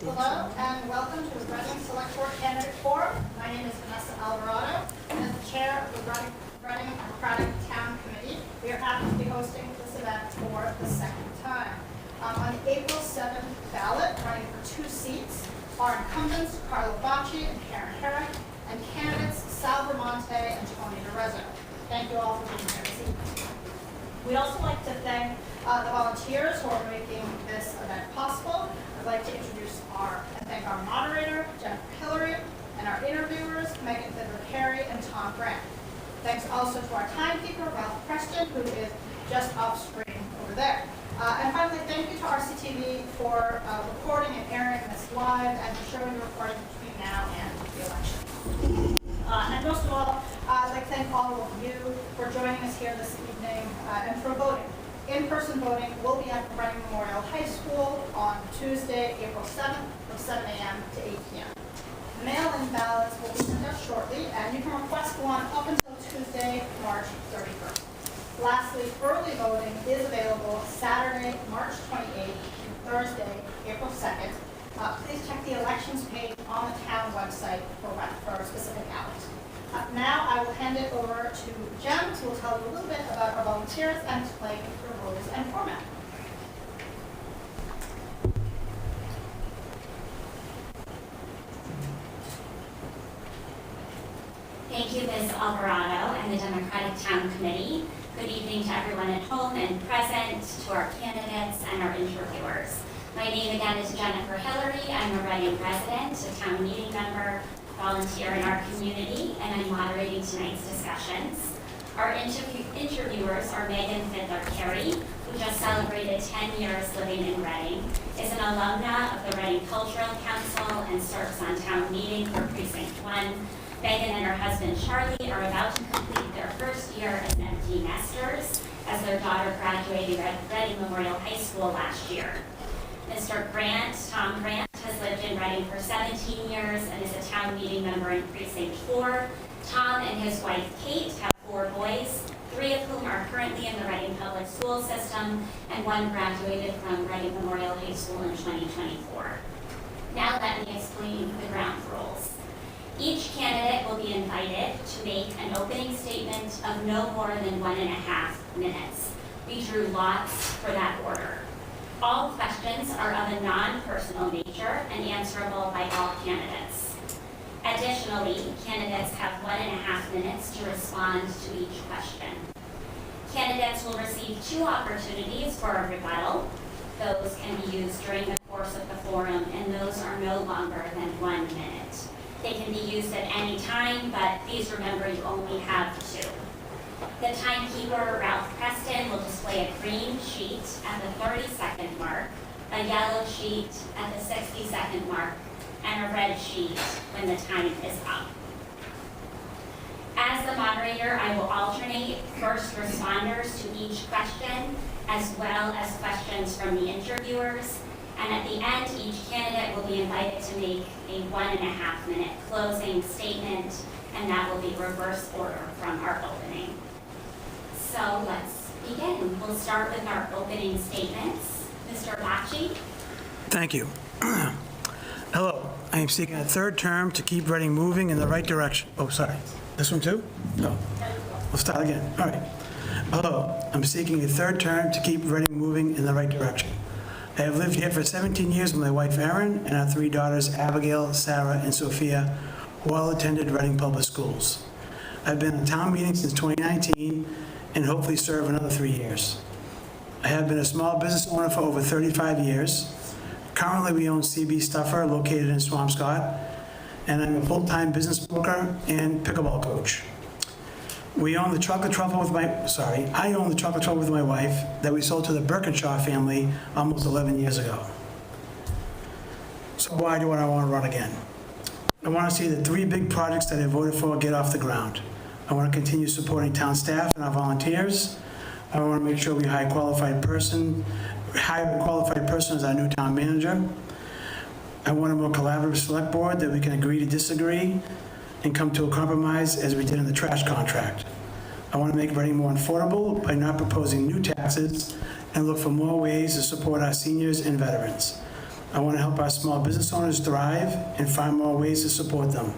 Hello and welcome to the Reading Select Board Candidate Forum. My name is Vanessa Alvarado, and as the chair of the Reading Democratic Town Committee, we are happy to be hosting this event for the second time. On the April 7th ballot, running for 2 seats, are incumbents Carlo Bacci and Karen Herrick, and candidates Sal Bramante and Tony DeRezzo. Thank you all for being here this evening. We'd also like to thank the volunteers who are making this event possible. I'd like to introduce and thank our moderator, Jennifer Hillary, and our interviewers, Megan Fidler-Carey and Tom Grant. Thanks also to our timekeeper, Ralph Preston, who is just off screen over there. And finally, thank you to RCTV for recording and airing this live and for showing the recording between now and the election. And most of all, I'd like to thank all of you for joining us here this evening and for voting. In-person voting will be at the Reading Memorial High School on Tuesday, April 7th from 7 a.m. to 8 p.m. Mail-in ballots will be sent out shortly, and you can request one up until Tuesday, March 31st. Lastly, early voting is available Saturday, March 28th and Thursday, April 2nd. Please check the elections page on the town website for specific hours. Now I will hand it over to Jem, who will tell you a little bit about our volunteers and explain the rules and format. Thank you, Ms. Alvarado and the Democratic Town Committee. Good evening to everyone at home and present, to our candidates and our interviewers. My name again is Jennifer Hillary. I'm a Reading resident, a town meeting member, volunteer in our community, and I'm moderating tonight's discussions. Our interviewers are Megan Fidler-Carey, who just celebrated 10 years living in Reading, is an alumna of the Reading Cultural Council and serves on town meeting for Precinct 1. Megan and her husband Charlie are about to complete their first year as empty nesters as their daughter graduated at Reading Memorial High School last year. Mr. Grant, Tom Grant, has lived in Reading for 17 years and is a town meeting member in Precinct 4. Tom and his wife Kate have 4 boys, 3 of whom are currently in the Reading Public School System, and 1 graduated from Reading Memorial High School in 2024. Now let me explain the ground rules. Each candidate will be invited to make an opening statement of no more than 1.5 minutes. We drew lots for that order. All questions are of a non-personal nature and answerable by all candidates. Additionally, candidates have 1.5 minutes to respond to each question. Candidates will receive 2 opportunities for a rebuttal. Those can be used during the course of the forum, and those are no longer than 1 minute. They can be used at any time, but please remember you only have 2. The timekeeper, Ralph Preston, will display a green sheet at the 30-second mark, a yellow sheet at the 60-second mark, and a red sheet when the time is up. As the moderator, I will alternate first responders to each question, as well as questions from the interviewers. And at the end, each candidate will be invited to make a 1.5 minute closing statement, and that will be reverse order from our opening. So let's begin. We'll start with our opening statements. Mr. Bacci. Thank you. Hello. I am seeking a 3rd term to keep Reading moving in the right direction. Oh, sorry. This one too? No. We'll start again. All right. Hello. I'm seeking a 3rd term to keep Reading moving in the right direction. I have lived here for 17 years with my wife Erin and our 3 daughters Abigail, Sarah, and Sophia, who all attended Reading Public Schools. I've been in town meeting since 2019 and hopefully serve another 3 years. I have been a small business owner for over 35 years. Currently, we own CB Stuffer, located in Swampscott, and I'm a full-time business broker and pickleball coach. I own the chocolate truffle with my wife that we sold to the Birkinshaw family almost 11 years ago. So why do I want to run again? I want to see the 3 big projects that I voted for get off the ground. I want to continue supporting town staff and our volunteers. I want to make sure we hire a qualified person as our new town manager. I want a more collaborative select board that we can agree to disagree and come to a compromise as we did in the trash contract. I want to make Reading more affordable by not proposing new taxes and look for more ways to support our seniors and veterans. I want to help our small business owners thrive and find more ways to support them.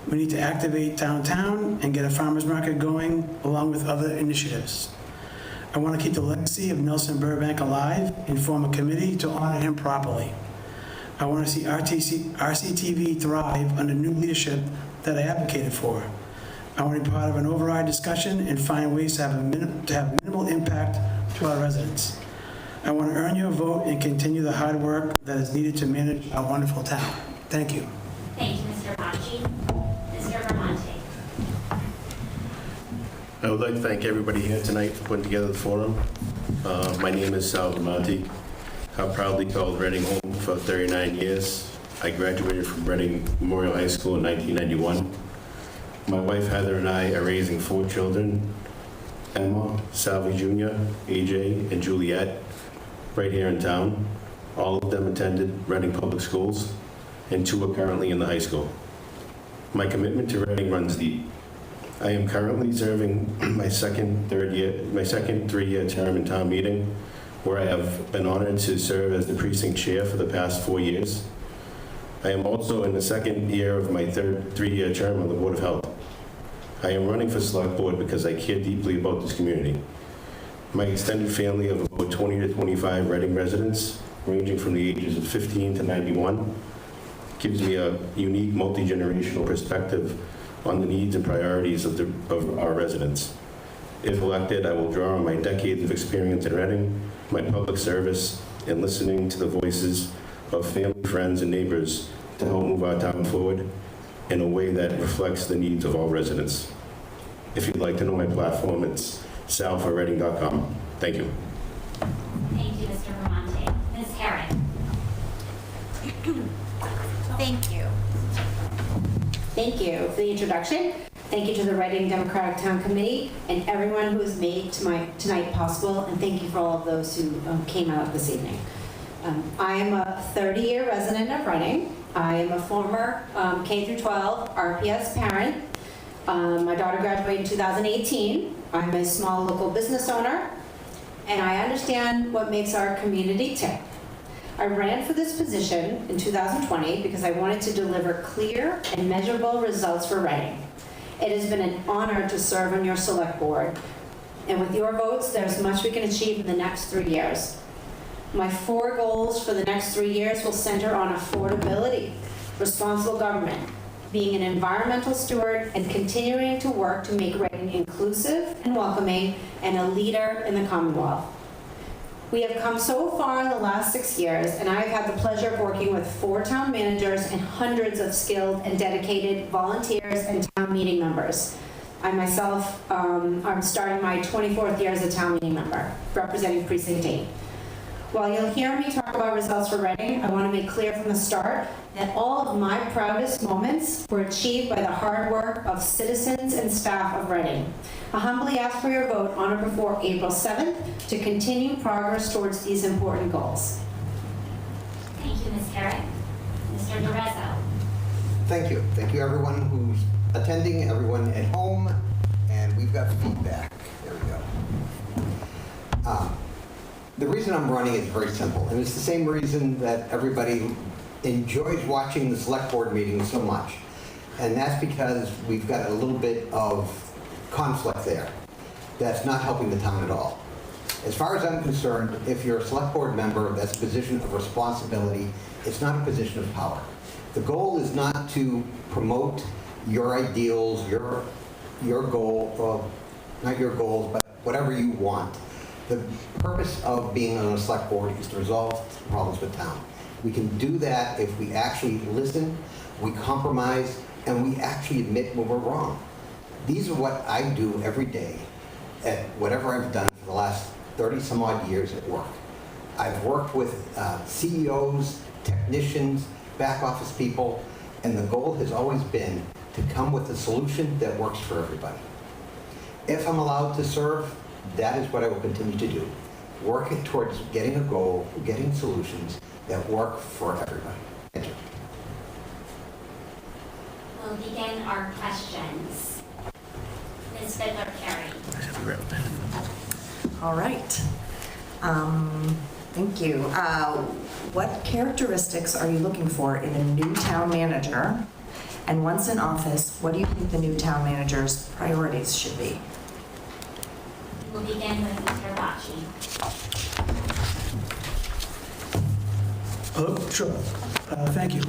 We need to activate downtown and get a farmers market going along with other initiatives. I want to keep the legacy of Nelson Burbank alive and form a committee to honor him properly. I want to see RCTV thrive under new leadership that I advocated for. I want to be part of an override discussion and find ways to have minimal impact to our residents. I want to earn your vote and continue the hard work that is needed to manage our wonderful town. Thank you. Thank you, Mr. Bocci. Mr. Vermonte. I would like to thank everybody here tonight for putting together the forum. My name is Sal Vermonte. I proudly called Reading home for 39 years. I graduated from Reading Memorial High School in 1991. My wife Heather and I are raising 4 children, Emma, Salvi Jr., AJ, and Juliet, right here in town. All of them attended Reading Public Schools, and 2 are currently in the high school. My commitment to Reading runs deep. I am currently serving my second 3-year term in town meeting, where I have been honored to serve as the precinct chair for the past 4 years. I am also in the second year of my 3-year term on the Board of Health. I am running for Select Board because I care deeply about this community. My extended family of about 20 to 25 Reading residents, ranging from the ages of 15 to 91, gives me a unique multi-generational perspective on the needs and priorities of our residents. If elected, I will draw on my decades of experience in Reading, my public service, and listening to the voices of family, friends, and neighbors to help move our town forward in a way that reflects the needs of all residents. If you'd like to know my platform, it's salforreading.com. Thank you. Thank you, Mr. Vermonte. Ms. Herron. Thank you. Thank you for the introduction. Thank you to the Reading Democratic Town Committee and everyone who has made tonight possible, and thank you for all of those who came out this evening. I am a 30-year resident of Reading. I am a former K-12 RPS parent. My daughter graduated in 2018. I'm a small local business owner, and I understand what makes our community tick. I ran for this position in 2020 because I wanted to deliver clear and measurable results for Reading. It has been an honor to serve on your select board, and with your votes, there's much we can achieve in the next 3 years. My 4 goals for the next 3 years will center on affordability, responsible government, being an environmental steward, and continuing to work to make Reading inclusive and welcoming and a leader in the Commonwealth. We have come so far in the last 6 years, and I have had the pleasure of working with 4 town managers and hundreds of skilled and dedicated volunteers and town meeting members. I myself, I'm starting my 24th year as a town meeting member, representing Precinct 8. While you'll hear me talk about results for Reading, I want to make clear from the start that all of my proudest moments were achieved by the hard work of citizens and staff of Reading. I humbly ask for your vote on or before April 7th to continue progress towards these important goals. Thank you, Ms. Herrick. Mr. DeRezzo. Thank you. Thank you, everyone who's attending, everyone at home, and we've got feedback. There we go. The reason I'm running is very simple, and it's the same reason that everybody enjoys watching the select board meetings so much, and that's because we've got a little bit of conflict there that's not helping the town at all. As far as I'm concerned, if you're a select board member, that's a position of responsibility. It's not a position of power. The goal is not to promote your ideals, your goal, not your goals, but whatever you want. The purpose of being on a select board is to resolve problems with town. We can do that if we actually listen, we compromise, and we actually admit when we're wrong. These are what I do every day at whatever I've done for the last 30 some odd years at work. I've worked with CEOs, technicians, back office people, and the goal has always been to come with a solution that works for everybody. If I'm allowed to serve, that is what I will continue to do. Working towards getting a goal, getting solutions that work for everybody. Thank you. We'll begin our questions. Ms. Fiddler-Carey. All right. Thank you. What characteristics are you looking for in a new town manager? And once in office, what do you think the new town manager's priorities should be? We'll begin with Mr. Bocci. Hello, sure. Thank you.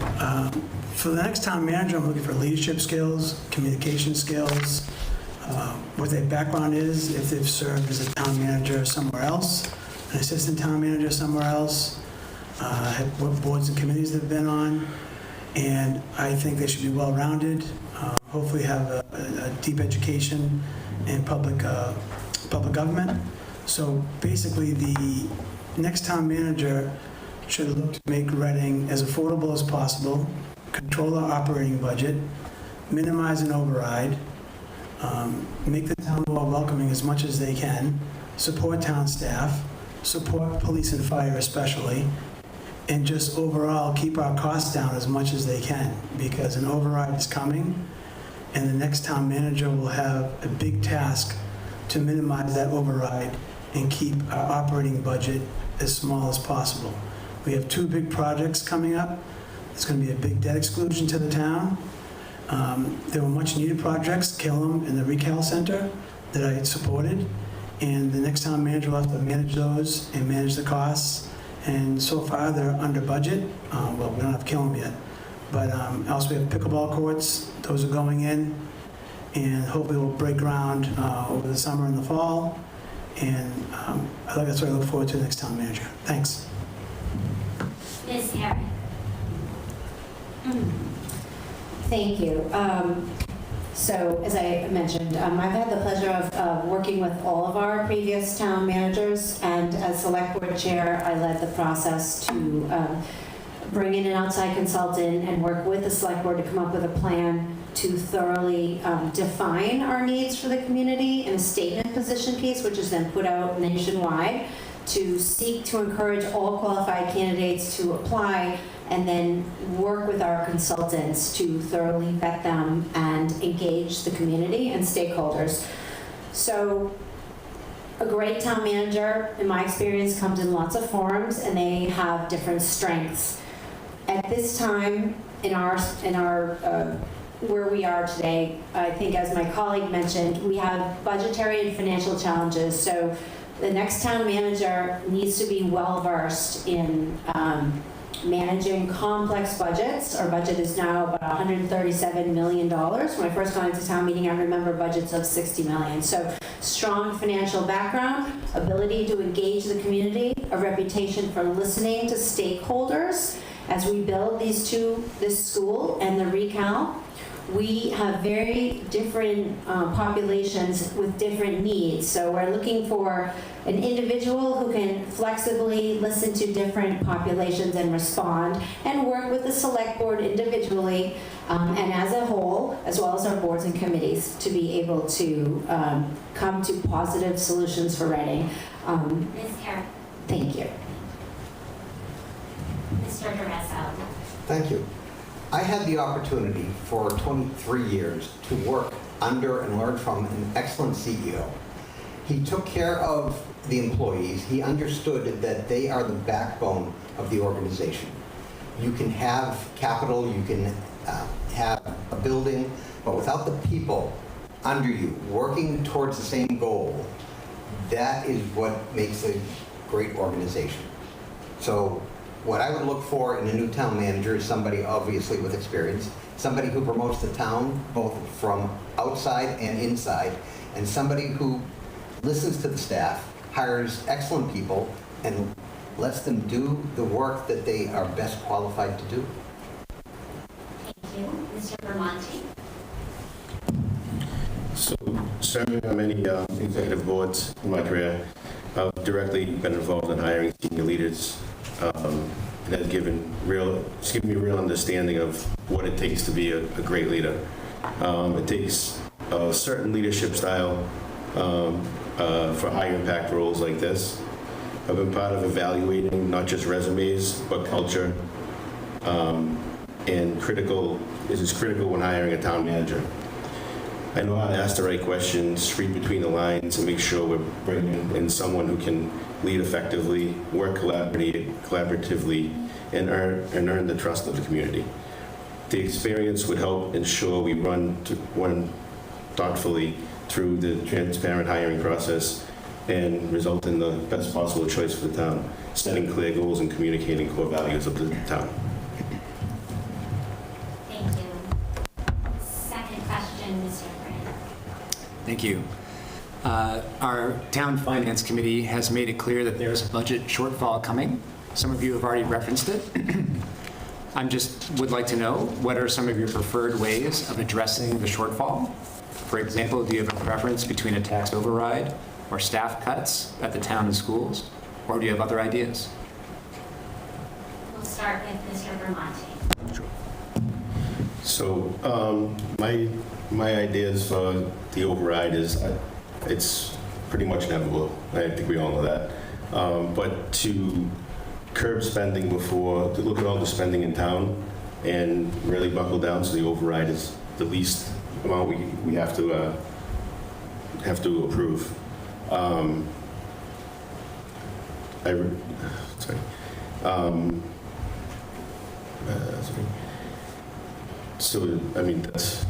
For the next town manager, I'm looking for leadership skills, communication skills, what their background is, if they've served as a town manager somewhere else, an assistant town manager somewhere else, what boards and committees they've been on, and I think they should be well-rounded, hopefully have a deep education in public government. So basically, the next town manager should look to make Reading as affordable as possible, control our operating budget, minimize an override, make the town more welcoming as much as they can, support town staff, support police and fire especially, and just overall keep our costs down as much as they can, because an override is coming, and the next town manager will have a big task to minimize that override and keep our operating budget as small as possible. We have 2 big projects coming up. It's going to be a big debt exclusion to the town. There were much needed projects, Killam and the Recal Center, that I supported. And the next town manager will have to manage those and manage the costs. And so far, they're under budget. Well, we don't have Killam yet. But also we have pickleball courts. Those are going in. And hopefully we'll break ground over the summer and the fall. And I think that's what I look forward to the next town manager. Thanks. Ms. Herring. Thank you. So, as I mentioned, I've had the pleasure of working with all of our previous town managers, and as select board chair, I led the process to bring in an outside consultant and work with the select board to come up with a plan to thoroughly define our needs for the community in a statement position piece, which is then put out nationwide, to seek to encourage all qualified candidates to apply, and then work with our consultants to thoroughly vet them and engage the community and stakeholders. So a great town manager, in my experience, comes in lots of forms, and they have different strengths. At this time, in our where we are today, I think, as my colleague mentioned, we have budgetary and financial challenges. So the next town manager needs to be well-versed in managing complex budgets. Our budget is now about $137 million. When I first got into town meeting, I remember budgets of $60 million. So strong financial background, ability to engage the community, a reputation for listening to stakeholders. As we build this school and the Recal, we have very different populations with different needs. So we're looking for an individual who can flexibly listen to different populations and respond, and work with the select board individually and as a whole, as well as our boards and committees, to be able to come to positive solutions for Reading. Ms. Herring. Thank you. Mr. Duresso. Thank you. I had the opportunity for 23 years to work under and learn from an excellent CEO. He took care of the employees. He understood that they are the backbone of the organization. You can have capital, you can have a building, but without the people under you working towards the same goal, that is what makes a great organization. So what I would look for in a new town manager is somebody obviously with experience, somebody who promotes the town both from outside and inside, and somebody who listens to the staff, hires excellent people, and lets them do the work that they are best qualified to do. Thank you. Mr. Vermonti. So, serving on many executive boards in my career, I've directly been involved in hiring senior leaders. It has given me a real understanding of what it takes to be a great leader. It takes a certain leadership style for high impact roles like this. I've been part of evaluating not just resumes, but culture, and this is critical when hiring a town manager. I know how to ask the right questions, read between the lines, and make sure we're bringing in someone who can lead effectively, work collaboratively, and earn the trust of the community. The experience would help ensure we run thoughtfully through the transparent hiring process and result in the best possible choice for the town, setting clear goals and communicating core values of the town. Thank you. Second question, Mr. Grant. Thank you. Our town finance committee has made it clear that there's a budget shortfall coming. Some of you have already referenced it. Would like to know, what are some of your preferred ways of addressing the shortfall? For example, do you have a preference between a tax override or staff cuts at the town and schools? Or do you have other ideas? We'll start with Mr. Vermonte. So my ideas for the override is it's pretty much inevitable. I think we all know that. But to curb spending to look at all the spending in town and really buckle down so the override is the least amount we have to approve. So, I mean, that's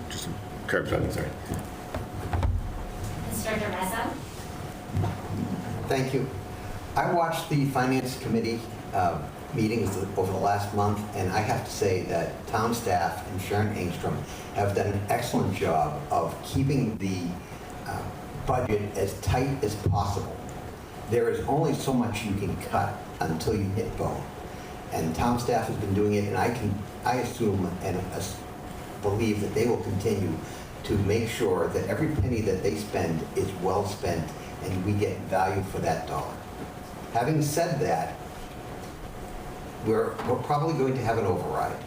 just curb spending, sorry. Mr. DeRezzo. Thank you. I watched the Finance Committee meetings over the last month, and I have to say that town staff and Sharon Engstrom have done an excellent job of keeping the budget as tight as possible. There is only so much you can cut until you hit bone. And town staff has been doing it, and I assume and believe that they will continue to make sure that every penny that they spend is well spent and we get value for that dollar. Having said that, we're probably going to have an override.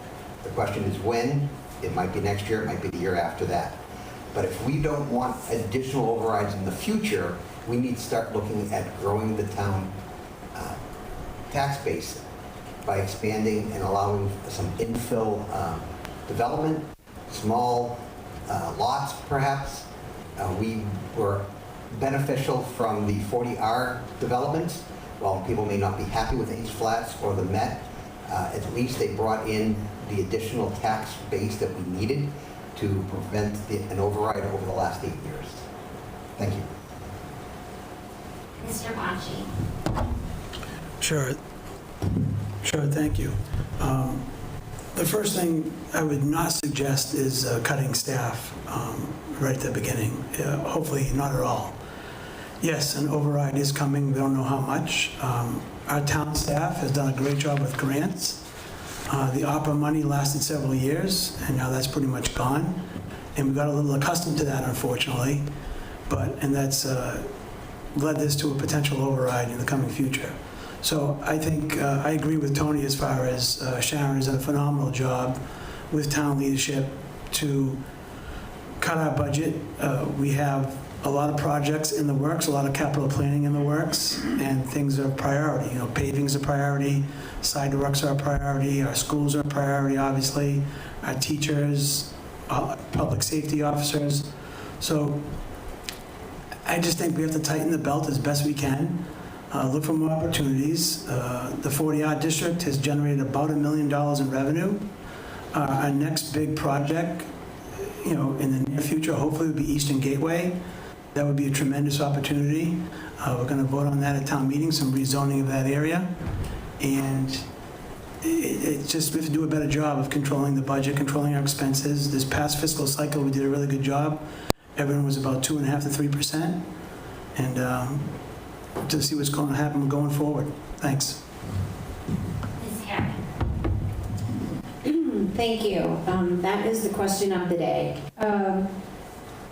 The question is when. It might be next year, it might be the year after that. But if we don't want additional overrides in the future, we need to start looking at growing the town tax base by expanding and allowing some infill development, small lots perhaps. We were beneficial from the 40R developments. While people may not be happy with H Flats or the Met, at least they brought in the additional tax base that we needed to prevent an override over the last 8 years. Thank you. Mr. Bonci. Sure, thank you. The first thing I would not suggest is cutting staff right at the beginning. Hopefully not at all. Yes, an override is coming. We don't know how much. Our town staff has done a great job with grants. The ARPA money lasted several years, and now that's pretty much gone. And we got a little accustomed to that, unfortunately. And that's led this to a potential override in the coming future. So I think I agree with Tony as far as Sharon has done a phenomenal job with town leadership to cut our budget. We have a lot of projects in the works, a lot of capital planning in the works, and things are a priority. Paving's a priority, sidewalks are a priority, our schools are a priority, obviously, our teachers, public safety officers. So I just think we have to tighten the belt as best we can, look for more opportunities. The 40R district has generated about $1 million in revenue. Our next big project, in the near future, hopefully will be Eastern Gateway. That would be a tremendous opportunity. We're going to vote on that at town meeting, some rezoning of that area. And it's just, we have to do a better job of controlling the budget, controlling our expenses. This past fiscal cycle, we did a really good job. Everyone was about 2.5% to 3%. And to see what's going to happen going forward. Thanks. Ms. Herron. Thank you. That is the question of the day.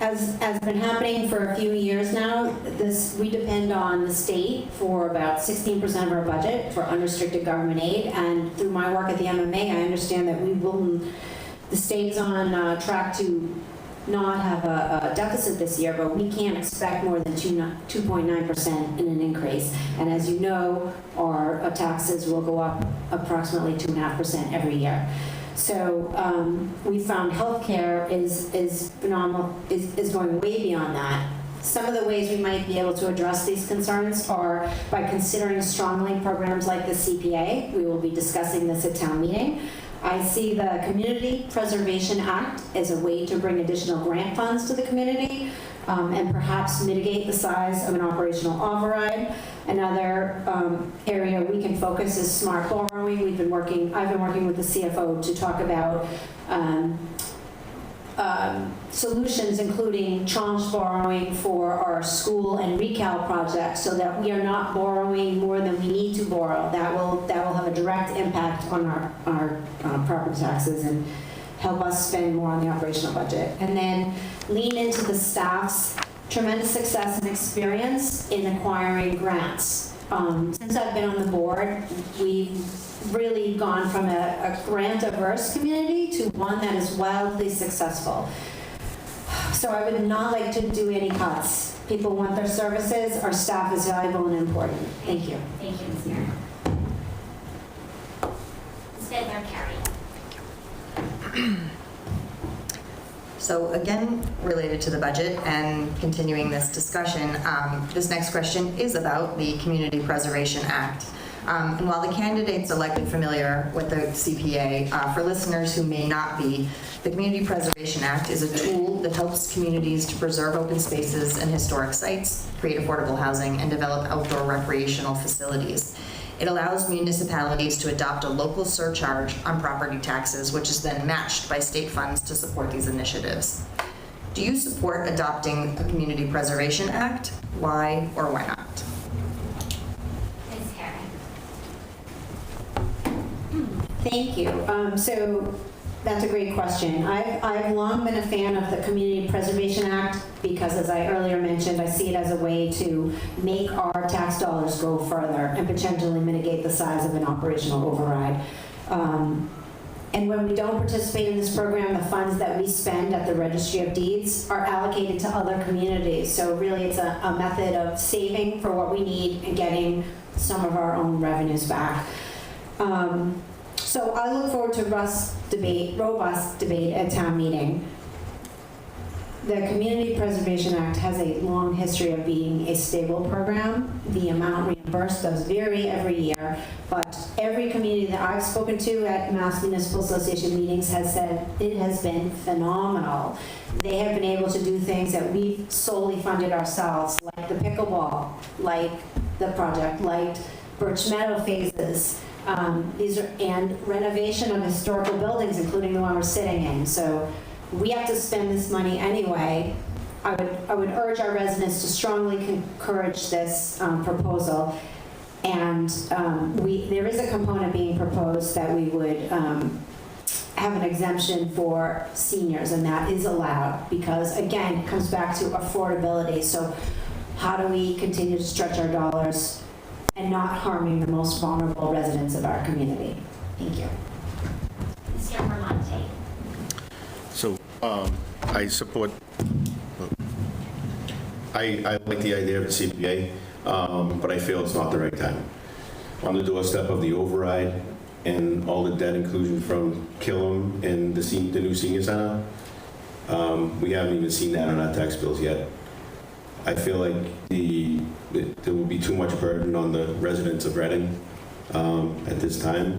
As been happening for a few years now, we depend on the state for about 16% of our budget for unrestricted government aid. And through my work at the MMA, I understand that the state is on track to not have a deficit this year, but we can't expect more than 2.9% in an increase. And as you know, our taxes will go up approximately 2.5% every year. So we found healthcare is phenomenal, is going way beyond that. Some of the ways we might be able to address these concerns are by considering strongly programs like the CPA. We will be discussing this at town meeting. I see the Community Preservation Act as a way to bring additional grant funds to the community and perhaps mitigate the size of an operational override. Another area we can focus is smart borrowing. I've been working with the CFO to talk about solutions, including tranche borrowing for our school and recal projects, so that we are not borrowing more than we need to borrow. That will have a direct impact on our property taxes and help us spend more on the operational budget. And then lean into the staff's tremendous success and experience in acquiring grants. Since I've been on the board, we've really gone from a grant-averse community to one that is wildly successful. So I would not like to do any cuts. People want their services. Our staff is valuable and important. Thank you. Thank you, Ms. Mira. Ms. Fiddler Carey. So again, related to the budget and continuing this discussion, this next question is about the Community Preservation Act. And while the candidates are likely familiar with the CPA, for listeners who may not be, the Community Preservation Act is a tool that helps communities to preserve open spaces and historic sites, create affordable housing, and develop outdoor recreational facilities. It allows municipalities to adopt a local surcharge on property taxes, which is then matched by state funds to support these initiatives. Do you support adopting a Community Preservation Act? Why or why not? Ms. Herron. Thank you. So that's a great question. I've long been a fan of the Community Preservation Act because, as I earlier mentioned, I see it as a way to make our tax dollars go further and potentially mitigate the size of an operational override. And when we don't participate in this program, the funds that we spend at the Registry of Deeds are allocated to other communities. So really it's a method of saving for what we need and getting some of our own revenues back. So I look forward to robust debate at town meeting. The Community Preservation Act has a long history of being a stable program. The amount reimbursed does vary every year, but every community that I've spoken to at Mass Municipal Association meetings has said it has been phenomenal. They have been able to do things that we've solely funded ourselves, like the pickleball, like the project, like Birch Meadow phases, and renovation of historical buildings, including the one we're sitting in. So we have to spend this money anyway. I would urge our residents to strongly encourage this proposal. And there is a component being proposed that we would have an exemption for seniors, and that is allowed because, again, it comes back to affordability. So how do we continue to stretch our dollars and not harming the most vulnerable residents of our community? Thank you. Mr. Vermonte. So I support, I like the idea of the CPA, but I feel it's not the right time. On the doorstep of the override and all the debt inclusion from Killam and the new senior center, we haven't even seen that on our tax bills yet. I feel like there will be too much burden on the residents of Reading at this time.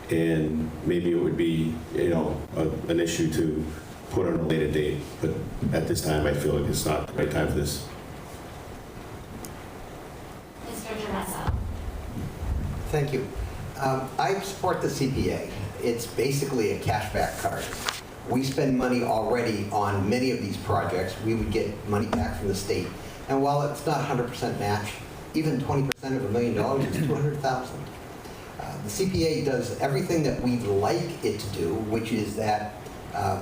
And maybe it would be, an issue to put on a later date. But at this time, I feel like it's not the right time for this. Mr. Gereso. Thank you. I support the CPA. It's basically a cashback card. We spend money already on many of these projects. We would get money back from the state. And while it's not 100% match, even 20% of $1 million is $200,000. The CPA does everything that we'd like it to do, which is that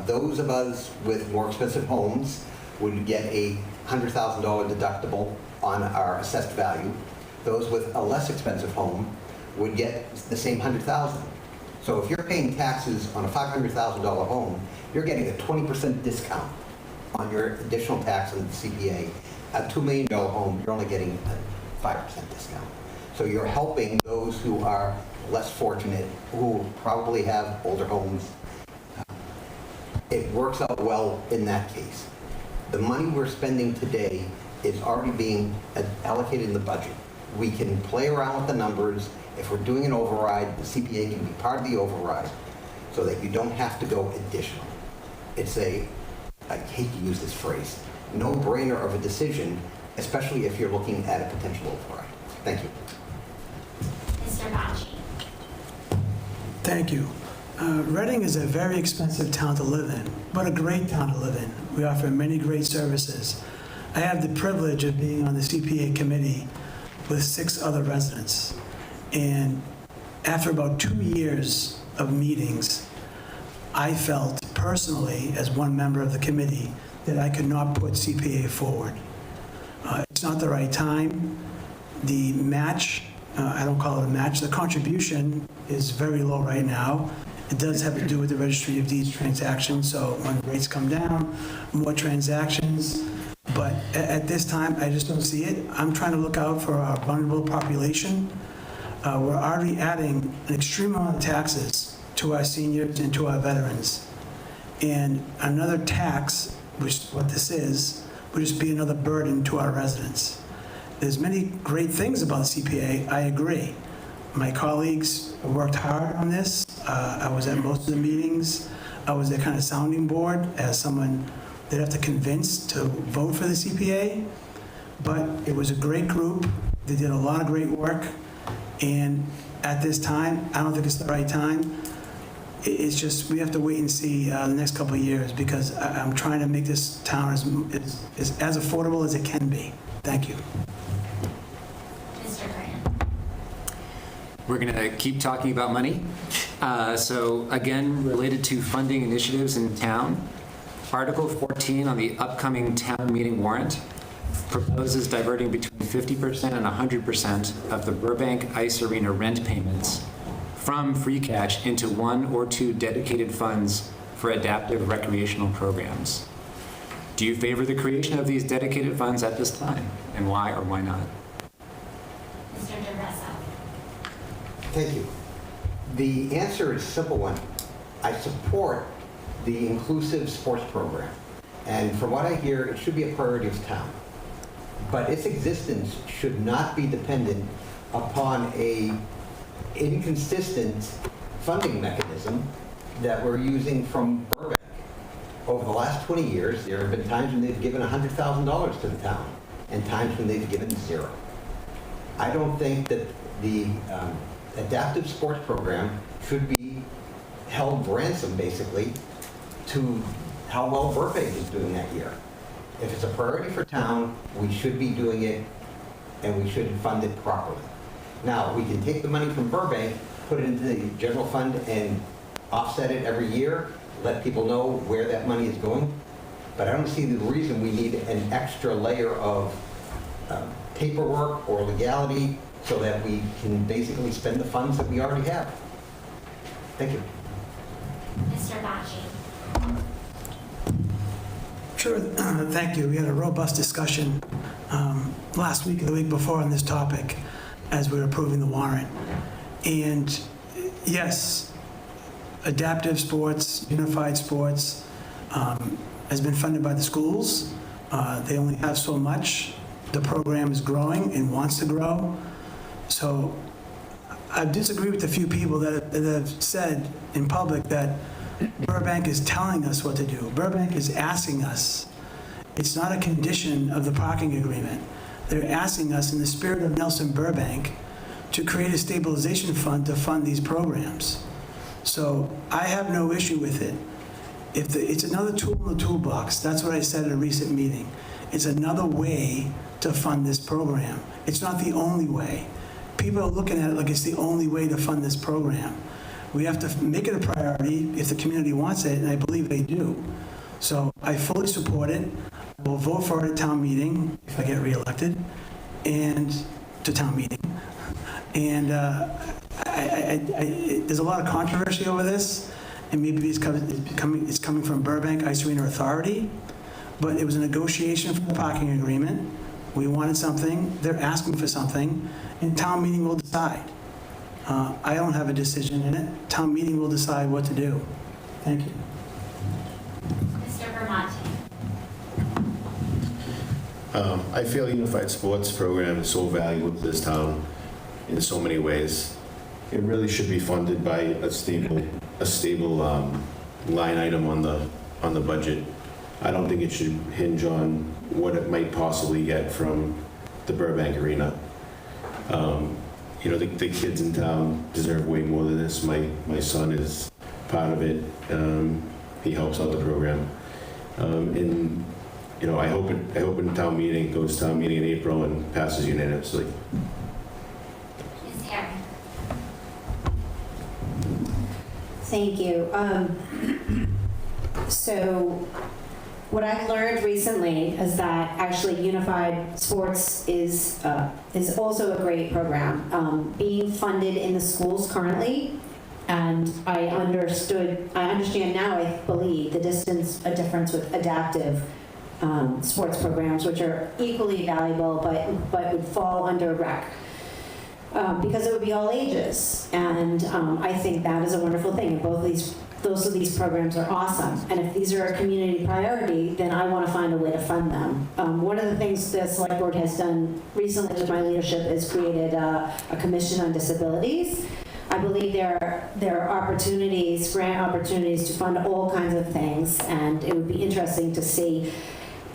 those of us with more expensive homes would get a $100,000 deductible on our assessed value. Those with a less expensive home would get the same $100,000. So if you're paying taxes on a $500,000 home, you're getting a 20% discount on your additional tax on the CPA. A $2 million home, you're only getting a 5% discount. So you're helping those who are less fortunate, who probably have older homes. It works out well in that case. The money we're spending today is already being allocated in the budget. We can play around with the numbers. If we're doing an override, the CPA can be part of the override so that you don't have to go additional. It's a, I hate to use this phrase, no-brainer of a decision, especially if you're looking at a potential override. Thank you. Mr. Bocci. Thank you. Reading is a very expensive town to live in, but a great town to live in. We offer many great services. I have the privilege of being on the CPA committee with 6 other residents. And after about 2 years of meetings, I felt personally, as one member of the committee, that I could not put CPA forward. It's not the right time. The match, I don't call it a match, the contribution is very low right now. It does have to do with the registry of deeds transactions, so when rates come down, more transactions. But at this time, I just don't see it. I'm trying to look out for our vulnerable population. We're already adding an extreme amount of taxes to our seniors and to our veterans. And another tax, which is what this is, would just be another burden to our residents. There's many great things about CPA, I agree. My colleagues worked hard on this. I was at most of the meetings. I was their kind of sounding board as someone they'd have to convince to vote for the CPA. But it was a great group. They did a lot of great work. And at this time, I don't think it's the right time. It's just, we have to wait and see the next couple of years because I'm trying to make this town as affordable as it can be. Thank you. Mr. Grant. We're going to keep talking about money. So again, related to funding initiatives in town, Article 14 on the upcoming town meeting warrant proposes diverting between 50% and 100% of the Burbank Ice Arena rent payments from free cash into 1 or 2 dedicated funds for adaptive recreational programs. Do you favor the creation of these dedicated funds at this time? And why or why not? Mr. DeRosa. Thank you. The answer is a simple one. I support the inclusive sports program. And from what I hear, it should be a priority of town. But its existence should not be dependent upon a inconsistent funding mechanism that we're using from Burbank. Over the last 20 years, there have been times when they've given $100,000 to the town and times when they've given 0. I don't think that the adaptive sports program should be held ransom, basically, to how well Burbank is doing that year. If it's a priority for town, we should be doing it, and we should fund it properly. Now, we can take the money from Burbank, put it into the general fund, and offset it every year, let people know where that money is going. But I don't see the reason we need an extra layer of paperwork or legality so that we can basically spend the funds that we already have. Thank you. Mr. Bocci. Sure, thank you. We had a robust discussion last week or the week before on this topic as we were approving the warrant. And yes, adaptive sports, unified sports has been funded by the schools. They only have so much. The program is growing and wants to grow. So I disagree with a few people that have said in public that Burbank is telling us what to do. Burbank is asking us. It's not a condition of the parking agreement. They're asking us in the spirit of Nelson Burbank to create a stabilization fund to fund these programs. So I have no issue with it. It's another tool in the toolbox. That's what I said at a recent meeting. It's another way to fund this program. It's not the only way. People are looking at it like it's the only way to fund this program. We have to make it a priority if the community wants it, and I believe they do. So I fully support it. I will vote for it at town meeting if I get reelected, and to town meeting. And there's a lot of controversy over this, and maybe it's coming from Burbank Ice Arena Authority, but it was a negotiation for the parking agreement. We wanted something, they're asking for something, and town meeting will decide. I don't have a decision in it. Town meeting will decide what to do. Thank you. Mr. Vermonte. I feel unified sports program is so valuable to this town in so many ways. It really should be funded by a stable line item on the budget. I don't think it should hinge on what it might possibly get from the Burbank Arena. The kids in town deserve way more than this. My son is part of it. He helps out the program. I hope in town meeting, goes to town meeting in April and passes unanimously. Ms. Harris. Thank you. So what I've learned recently is that actually unified sports is also a great program, being funded in the schools currently. And I understand now, I believe, the difference with adaptive sports programs, which are equally valuable, but would fall under rec. Because it would be all ages. And I think that is a wonderful thing. And both of these programs are awesome. And if these are a community priority, then I want to find a way to fund them. One of the things the Select Board has done recently with my leadership is created a Commission on Disabilities. I believe there are opportunities, grant opportunities to fund all kinds of things. And it would be interesting to see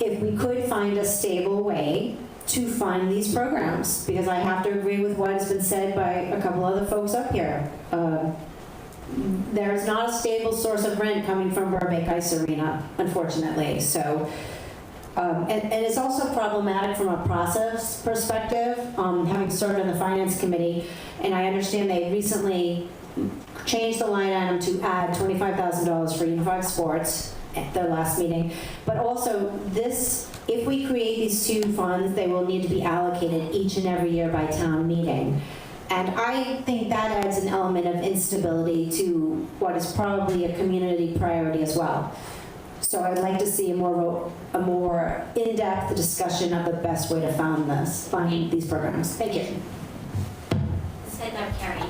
if we could find a stable way to fund these programs, because I have to agree with what has been said by a couple other folks up here. There's not a stable source of rent coming from Burbank Ice Arena, unfortunately. So, and it's also problematic from a process perspective, having served on the Finance Committee, and I understand they recently changed the line item to add $25,000 for unified sports at their last meeting. But also if we create these two funds, they will need to be allocated each and every year by town meeting. And I think that adds an element of instability to what is probably a community priority as well. So I'd like to see a more in-depth discussion of the best way to fund these programs. Thank you. Ms. Fiedler-Carey.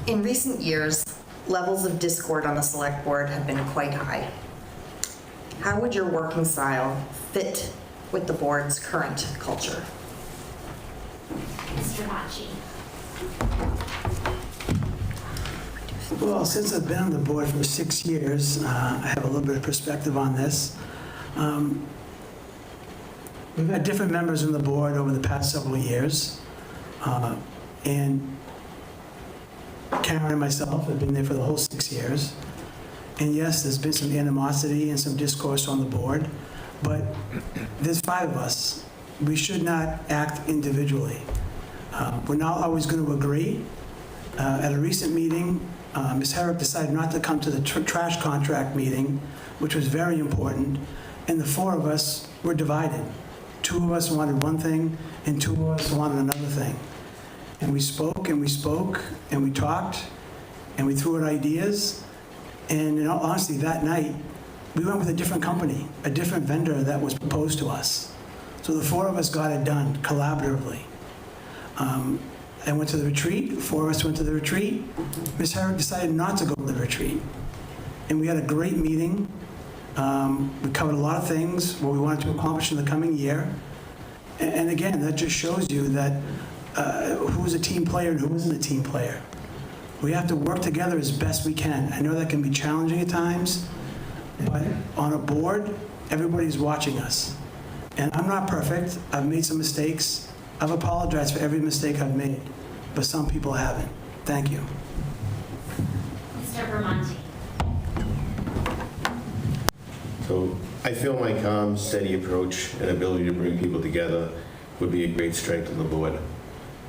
In recent years, levels of discord on the Select Board have been quite high. How would your working style fit with the board's current culture? Mr. Bocci. Well, since I've been on the board for 6 years, I have a little bit of perspective on this. We've had different members on the board over the past several years, and Karen and myself have been there for the whole 6 years. And yes, there's been some animosity and some discourse on the board, but there's 5 of us. We should not act individually. We're not always going to agree. At a recent meeting, Ms. Herrick decided not to come to the trash contract meeting, which was very important, and the 4 of us were divided. 2 of us wanted one thing, and 2 of us wanted another thing. And we spoke, and we spoke, and we talked, and we threw out ideas. And in all honesty, that night, we went with a different company, a different vendor that was proposed to us. So the 4 of us got it done collaboratively. I went to the retreat, 4 of us went to the retreat. Ms. Herrick decided not to go to the retreat. And we had a great meeting. We covered a lot of things, what we wanted to accomplish in the coming year. And again, that just shows you that who's a team player and who isn't a team player. We have to work together as best we can. I know that can be challenging at times, but on a board, everybody's watching us. And I'm not perfect. I've made some mistakes. I've apologized for every mistake I've made, but some people haven't. Thank you. Mr. Vermonti. So I feel my calm, steady approach and ability to bring people together would be a great strength of the board.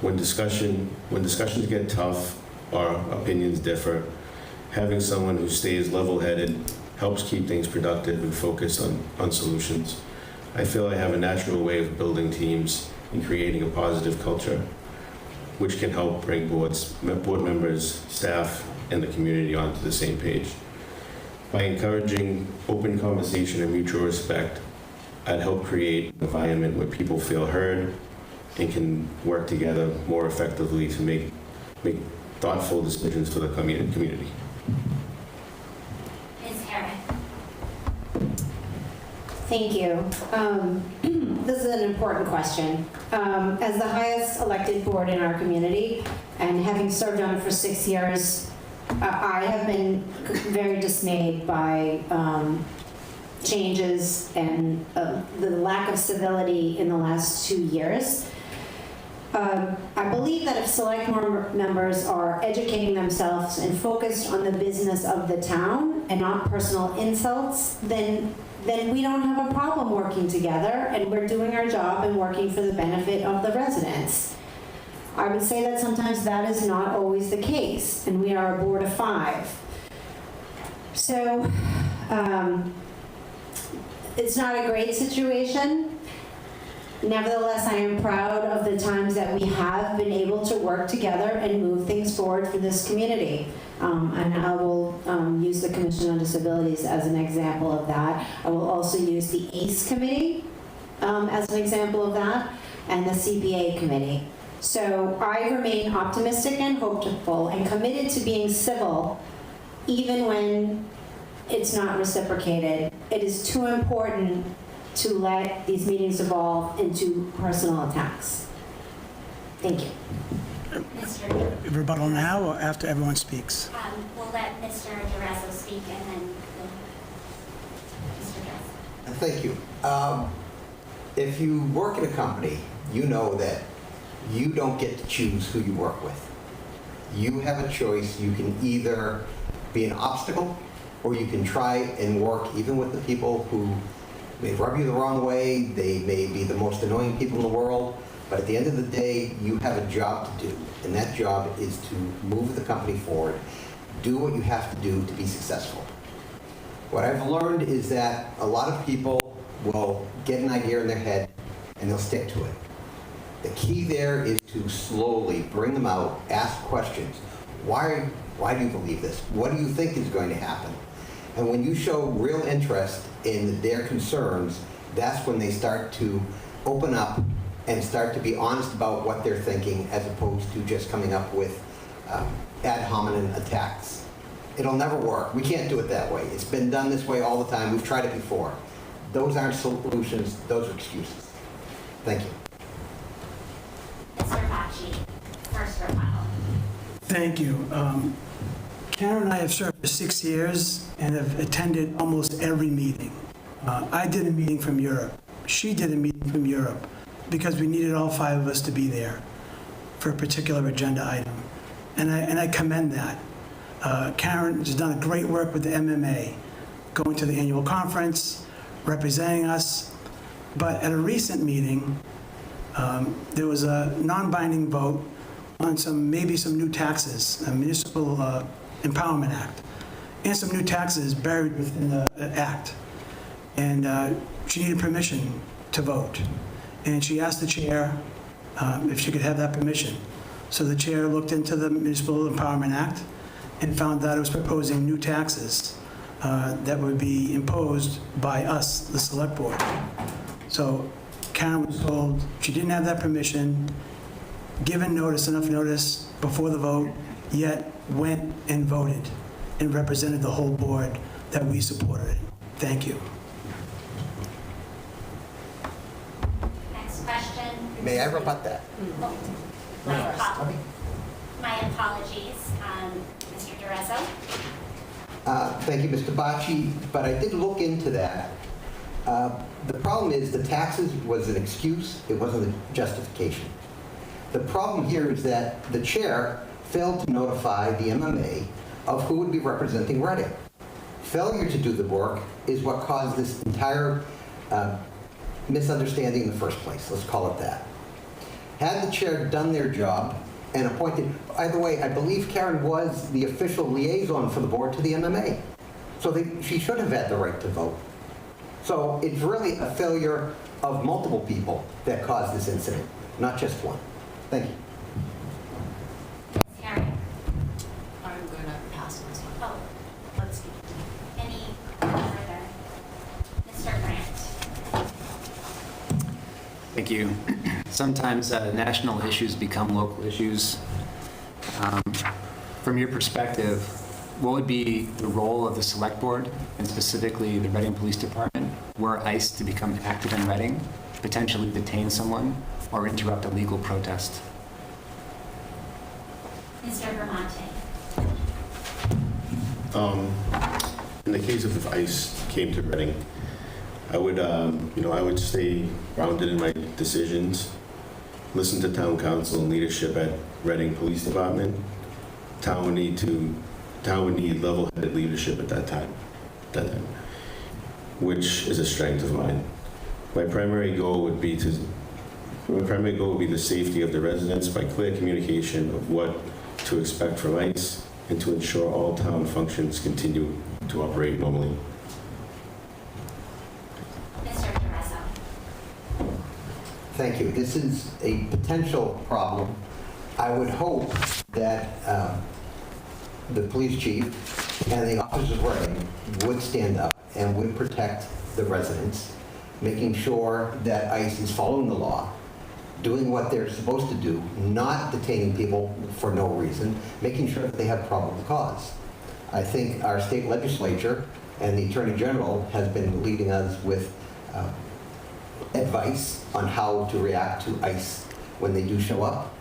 When discussions get tough or opinions differ, having someone who stays level-headed helps keep things productive and focused on solutions. I feel I have a natural way of building teams and creating a positive culture, which can help bring board members, staff, and the community onto the same page. By encouraging open conversation and mutual respect, I'd help create an environment where people feel heard and can work together more effectively to make thoughtful decisions for the community. Ms. Herrick. Thank you. This is an important question. As the highest elected board in our community, and having served on it for 6 years, I have been very dismayed by changes and the lack of civility in the last 2 years. I believe that if select board members are educating themselves and focused on the business of the town and not personal insults, then we don't have a problem working together, and we're doing our job and working for the benefit of the residents. I would say that sometimes that is not always the case, and we are a board of 5. So, it's not a great situation. Nevertheless, I am proud of the times that we have been able to work together and move things forward for this community. And I will use the Commission on Disabilities as an example of that. I will also use the ACE committee as an example of that, and the CPA committee. So I remain optimistic and hopeful and committed to being civil even when it's not reciprocated. It is too important to let these meetings evolve into personal attacks. Thank you. Mr. Rebuttal now or after everyone speaks? We'll let Mr. DeRezzo speak and then Mr. DeRezzo. Thank you. If you work in a company, you know that you don't get to choose who you work with. You have a choice. You can either be an obstacle, or you can try and work even with the people who may rub you the wrong way. They may be the most annoying people in the world, but at the end of the day, you have a job to do, and that job is to move the company forward, do what you have to do to be successful. What I've learned is that a lot of people will get an idea in their head and they'll stick to it. The key there is to slowly bring them out, ask questions. Why do you believe this? What do you think is going to happen? And when you show real interest in their concerns, that's when they start to open up and start to be honest about what they're thinking, as opposed to just coming up with ad hominem attacks. It'll never work. We can't do it that way. It's been done this way all the time. We've tried it before. Those aren't solutions. Those are excuses. Thank you. Mr. Bacci, first rebuttal. Thank you. Karen and I have served for 6 years and have attended almost every meeting. I did a meeting from Europe. She did a meeting from Europe because we needed all 5 of us to be there for a particular agenda item. And I commend that. Karen has done a great work with the MMA, going to the annual conference, representing us. But at a recent meeting, there was a non-binding vote on maybe some new taxes, a Municipal Empowerment Act, and some new taxes buried within the act. And she needed permission to vote. And she asked the chair if she could have that permission. So the chair looked into the Municipal Empowerment Act and found that it was proposing new taxes that would be imposed by us, the select board. So Karen was told she didn't have that permission, given notice, enough notice before the vote, yet went and voted and represented the whole board that we supported it. Thank you. Next question. May I rebut that? My apologies, Mr. DeRezzo. Thank you, Mr. Bacci, but I did look into that. The problem is the taxes was an excuse, it wasn't a justification. The problem here is that the chair failed to notify the MMA of who would be representing Reading. Failure to do the work is what caused this entire misunderstanding in the first place, let's call it that. Had the chair done their job and appointed, by the way, I believe Karen was the official liaison for the board to the MMA. So she should have had the right to vote. So it's really a failure of multiple people that caused this incident, not just one. Thank you. Harry. I'm going to pass on this one. Oh, Let's see. any further? Mr. Grant. Thank you. Sometimes national issues become local issues. From your perspective, what would be the role of the select board and specifically the Reading Police Department were ICE to become active in Reading, potentially detain someone or interrupt a legal protest? Mr. Vermonte. In the case of if ICE came to Reading, I would, I would stay grounded in my decisions, listen to town council and leadership at Reading Police Department. Town would need level-headed leadership at that time, which is a strength of mine. My primary goal would be the safety of the residents by clear communication of what to expect from ICE and to ensure all town functions continue to operate normally. Mr. Terrazzo. Thank you. This is a potential problem. I would hope that the police chief and the officers running would stand up and would protect the residents, making sure that ICE is following the law, doing what they're supposed to do, not detaining people for no reason, making sure that they have probable cause. I think our state legislature and the Attorney General has been leading us with advice on how to react to ICE when they do show up.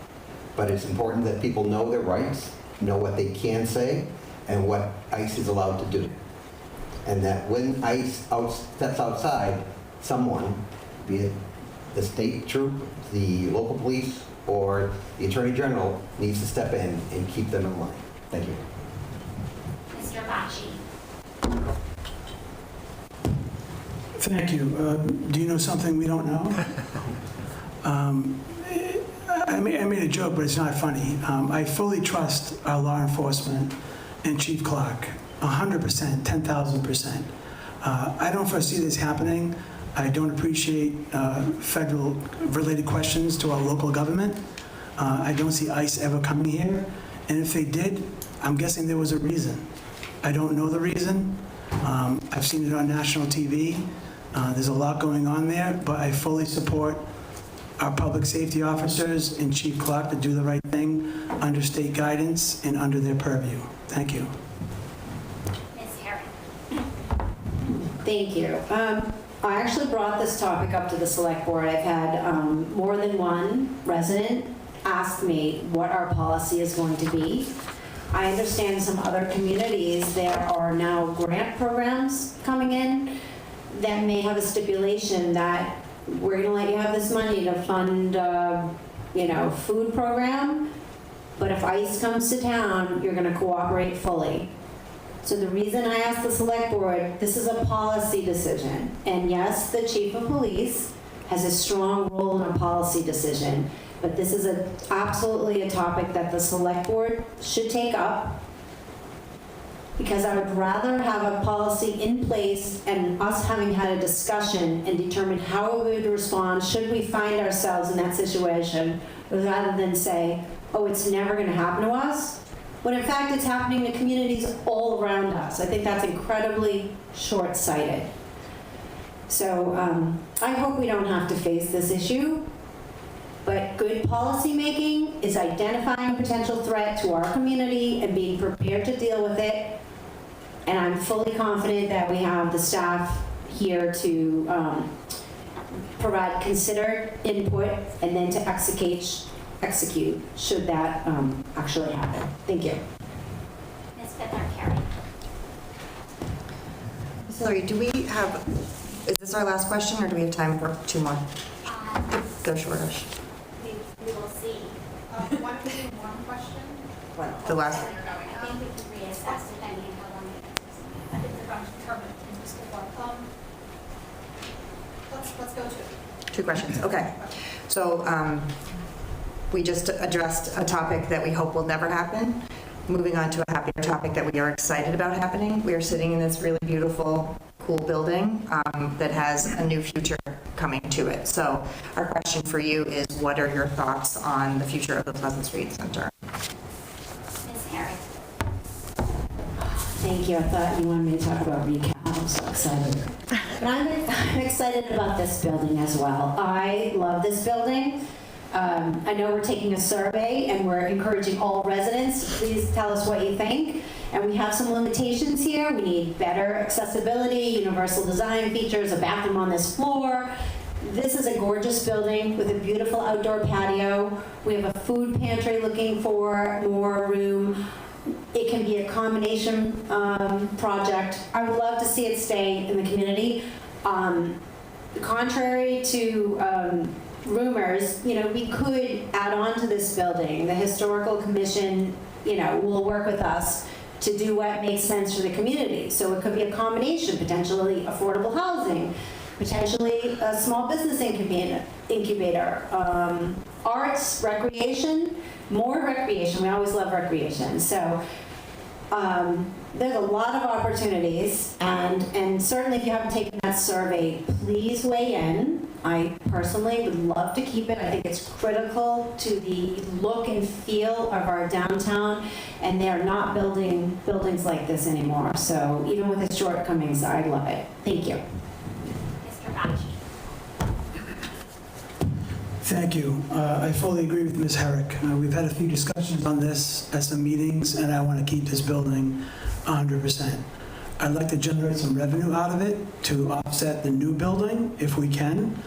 But it's important that people know their rights, know what they can say, and what ICE is allowed to do. And that when ICE steps outside, someone, be it the state troop, the local police, or the Attorney General, needs to step in and keep them in line. Thank you. Mr. Bacci. Thank you. Do you know something we don't know? I made a joke, but it's not funny. I fully trust our law enforcement and Chief Clark, 100%, 10,000%. I don't foresee this happening. I don't appreciate federal-related questions to our local government. I don't see ICE ever coming here. And if they did, I'm guessing there was a reason. I don't know the reason. I've seen it on national TV. There's a lot going on there, but I fully support our public safety officers and Chief Clark to do the right thing under state guidance and under their purview. Thank you. Ms. Herron. Thank you. I actually brought this topic up to the select board. I've had more than one resident ask me what our policy is going to be. I understand some other communities, there are now grant programs coming in that may have a stipulation that we're going to let you have this money to fund, food program, but if ICE comes to town, you're going to cooperate fully. So the reason I asked the select board, this is a policy decision. And yes, the chief of police has a strong role in a policy decision, but this is absolutely a topic that the select board should take up, because I would rather have a policy in place and us having had a discussion and determine how we would respond should we find ourselves in that situation, rather than say, oh, it's never going to happen to us, when in fact it's happening to communities all around us. I think that's incredibly short-sighted. So I hope we don't have to face this issue, but good policy making is identifying a potential threat to our community and being prepared to deal with it. And I'm fully confident that we have the staff here to provide considered input and then to execute should that actually happen. Thank you. Ms. Fittler-Carey. Sorry, is this our last question, or do we have time for two more? Go shortish. We will see. One question? The last. I think we can reassess depending on how long it takes. I think they're going to determine in this one. Let's go to. Two questions, okay. So we just addressed a topic that we hope will never happen. Moving on to a happier topic that we are excited about happening. We are sitting in this really beautiful, cool building that has a new future coming to it. So our question for you is, what are your thoughts on the future of the Pleasant Street Center? Ms. Herron. Thank you. I thought you wanted me to talk about recap. I'm so excited. But I'm excited about this building as well. I love this building. I know we're taking a survey and we're encouraging all residents, please tell us what you think. And we have some limitations here. We need better accessibility, universal design features, a bathroom on this floor. This is a gorgeous building with a beautiful outdoor patio. We have a food pantry looking for more room. It can be a combination project. I would love to see it stay in the community. Contrary to rumors, we could add on to this building. The Historical Commission, will work with us to do what makes sense for the community. So it could be a combination, potentially affordable housing, potentially a small business incubator, arts, recreation, more recreation. We always love recreation. So there's a lot of opportunities, and certainly if you haven't taken that survey, please weigh in. I personally would love to keep it. I think it's critical to the look and feel of our downtown, and they're not building buildings like this anymore. So even with its shortcomings, I love it. Thank you. Mr. Bacci. Thank you. I fully agree with Ms. Herrick. We've had a few discussions on this at some meetings, and I want to keep this building 100%. I'd like to generate some revenue out of it to offset the new building if we can.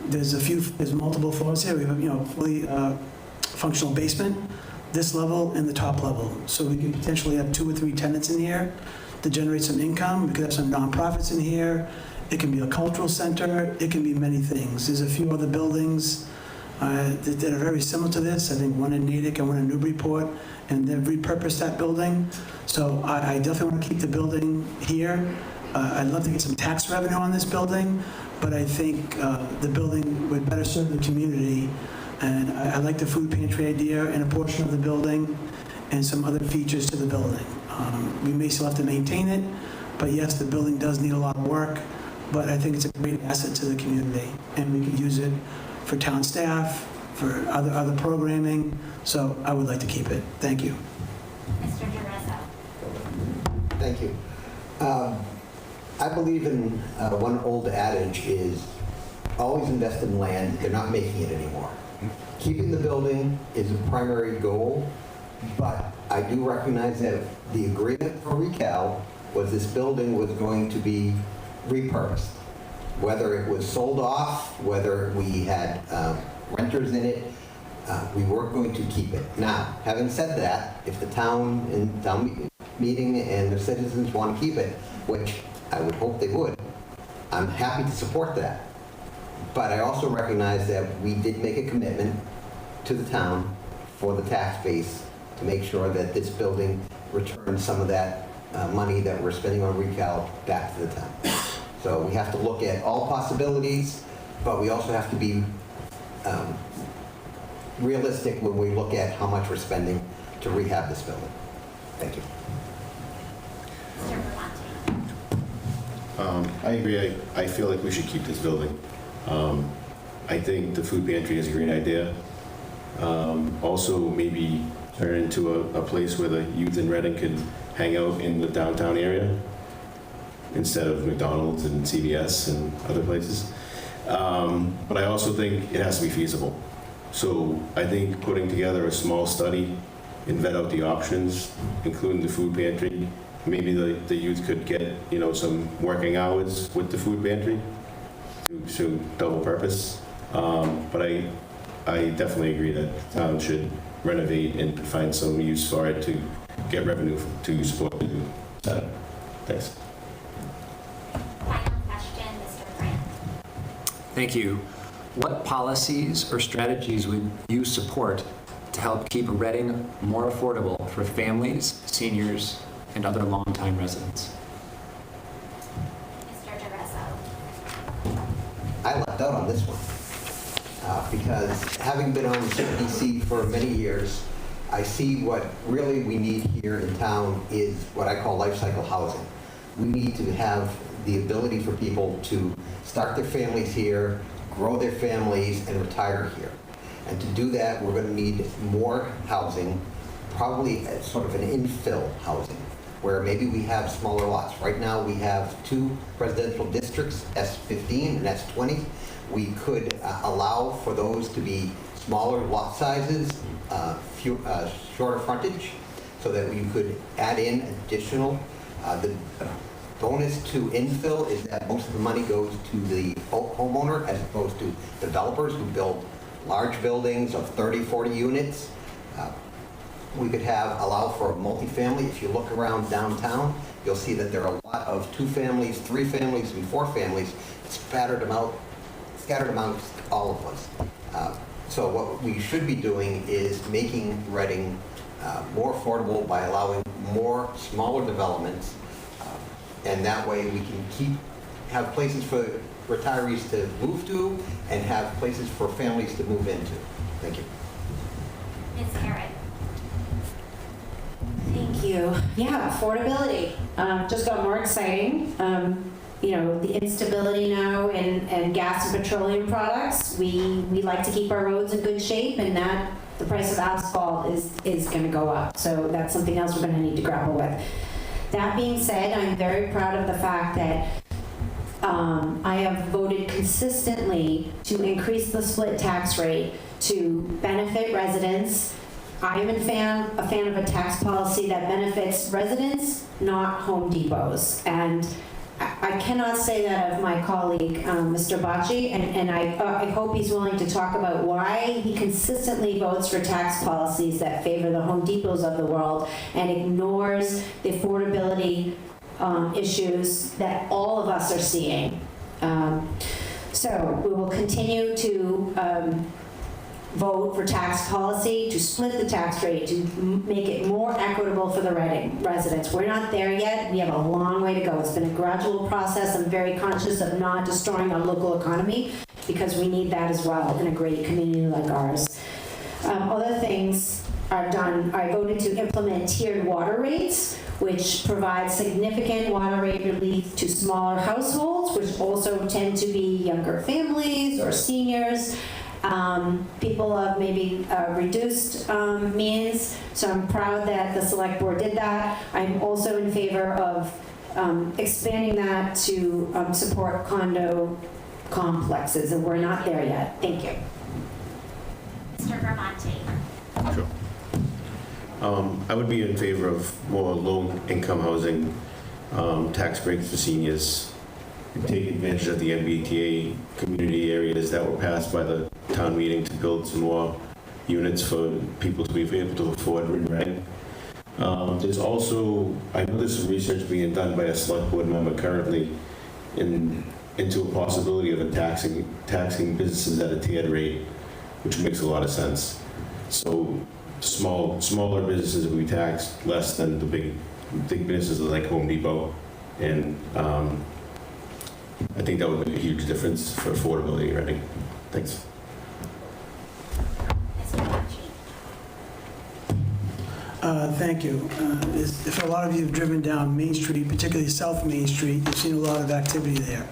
There's multiple floors here. We have a fully functional basement, this level and the top level. So we can potentially have 2 or 3 tenants in here to generate some income. We could have some nonprofits in here. It can be a cultural center. It can be many things. There's a few other buildings that are very similar to this. I think one in Natick and one in Newburyport, and they've repurposed that building. So I definitely want to keep the building here. I'd love to get some tax revenue on this building, but I think the building would better serve the community. And I like the food pantry idea and a portion of the building and some other features to the building. We may still have to maintain it, but yes, the building does need a lot of work, but I think it's a great asset to the community, and we could use it for town staff, for other programming, so I would like to keep it. Thank you. Mr. DeRosa. Thank you. I believe in one old adage is always invest in land. They're not making it anymore. Keeping the building is a primary goal, but I do recognize that the agreement for ReCal was this building was going to be repurposed. Whether it was sold off, whether we had renters in it, we weren't going to keep it. Now, having said that, if the town meeting and the citizens want to keep it, which I would hope they would, I'm happy to support that. But I also recognize that we did make a commitment to the town for the tax base to make sure that this building returns some of that money that we're spending on ReCal back to the town. So we have to look at all possibilities, but we also have to be realistic when we look at how much we're spending to rehab this building. Thank you. Mr. Berlanti. I agree. I feel like we should keep this building. I think the food pantry is a great idea. Also, maybe turn it into a place where the youth in Reading could hang out in the downtown area instead of McDonald's and CVS and other places. But I also think it has to be feasible. So I think putting together a small study and vet out the options, including the food pantry, maybe the youth could get, some working hours with the food pantry to double purpose. But I definitely agree that the town should renovate and find some use for it to get revenue to support the new setup. Thanks. Final question, Mr. Grant. Thank you. What policies or strategies would you support to help keep Reading more affordable for families, seniors, and other longtime residents? Mr. DeRosa. I left out on this one because having been on CPC for many years, I see what really we need here in town is what I call life cycle housing. We need to have the ability for people to start their families here, grow their families, and retire here. And to do that, we're going to need more housing, probably as sort of an infill housing, where maybe we have smaller lots. Right now, we have 2 residential districts, S15 and S20. we could allow for those to be smaller lot sizes, shorter frontage, so that you could add in additional. The bonus to infill is that most of the money goes to the homeowner as opposed to developers who build large buildings of 30, 40 units. We could allow for multifamily. If you look around downtown, you'll see that there are a lot of 2 families, 3 families, and 4 families scattered amongst all of us. So what we should be doing is making Reading more affordable by allowing more smaller developments, and that way we can have places for retirees to move to and have places for families to move into. Thank you. Ms. Karen. Thank you. Yeah, affordability just got more exciting. The instability now in gas and petroleum products. We like to keep our roads in good shape, and that the price of asphalt is going to go up. So that's something else we're going to need to grapple with. That being said, I'm very proud of the fact that I have voted consistently to increase the split tax rate to benefit residents. I am a fan of a tax policy that benefits residents, not Home Depots. And I cannot say that of my colleague, Mr. Bocci, and I hope he's willing to talk about why he consistently votes for tax policies that favor the Home Depots of the world and ignores the affordability issues that all of us are seeing. So we will continue to vote for tax policy, to split the tax rate, to make it more equitable for the Reading residents. We're not there yet. We have a long way to go. It's been a gradual process. I'm very conscious of not destroying our local economy because we need that as well in a great community like ours. Other things are done. I voted to implement tiered water rates, which provide significant water rate relief to smaller households, which also tend to be younger families or seniors. People of maybe reduced means, so I'm proud that the select board did that. I'm also in favor of expanding that to support condo complexes, and we're not there yet. Thank you. Mr. Vermonte. Sure. I would be in favor of more low-income housing, tax breaks for seniors, and take advantage of the MBTA community areas that were passed by the town meeting to build some more units for people to be able to afford in Reading. There's also, I know there's some research being done by a select board member currently into a possibility of taxing businesses at a tiered rate, which makes a lot of sense. So smaller businesses will be taxed less than the big businesses like Home Depot, and I think that would make a huge difference for affordability in Reading. Thanks. Mr. Bocci. Thank you. If a lot of you have driven down Main Street, particularly South Main Street, you've seen a lot of activity there.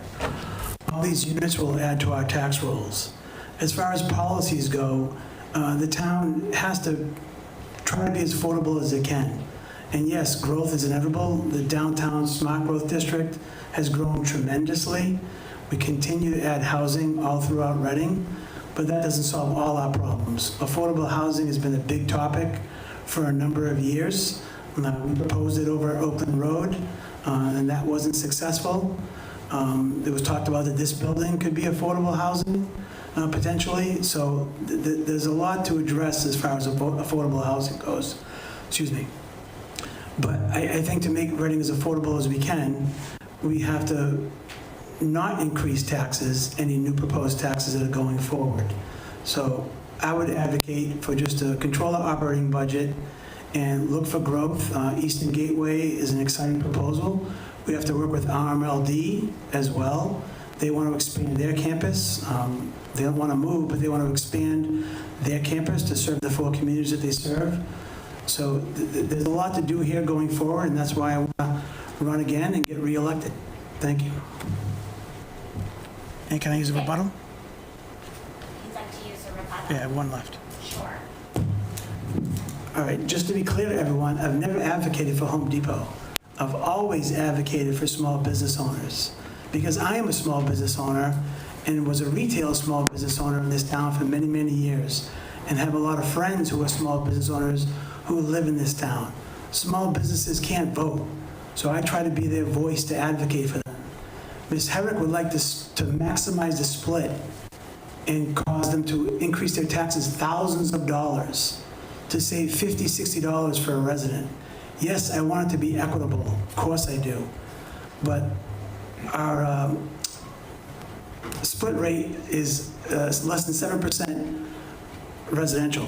All these units will add to our tax rolls. As far as policies go, the town has to try to be as affordable as it can. And yes, growth is inevitable. The downtown smart growth district has grown tremendously. We continue to add housing all throughout Reading, but that doesn't solve all our problems. Affordable housing has been a big topic for a number of years. We proposed it over Oakland Road, and that wasn't successful. It was talked about that this building could be affordable housing, potentially. So there's a lot to address as far as affordable housing goes. Excuse me. But I think to make Reading as affordable as we can, we have to not increase taxes, any new proposed taxes that are going forward. So I would advocate for just to control our operating budget and look for growth. Eastern Gateway is an exciting proposal. We have to work with RMLD as well. They want to expand their campus. They don't want to move, but they want to expand their campus to serve the 4 communities that they serve. So there's a lot to do here going forward, and that's why I want to run again and get reelected. Thank you. And can I use a rebuttal? You'd like to use a rebuttal? Yeah, I have one left. Sure. All right, just to be clear to everyone, I've never advocated for Home Depot. I've always advocated for small business owners because I am a small business owner and was a retail small business owner in this town for many, many years, and have a lot of friends who are small business owners who live in this town. Small businesses can't vote, so I try to be their voice to advocate for them. Ms. Herrick would like to maximize the split and cause them to increase their taxes thousands of dollars to save $50, $60 for a resident. Yes, I want it to be equitable, of course I do, but our split rate is less than 7% residential.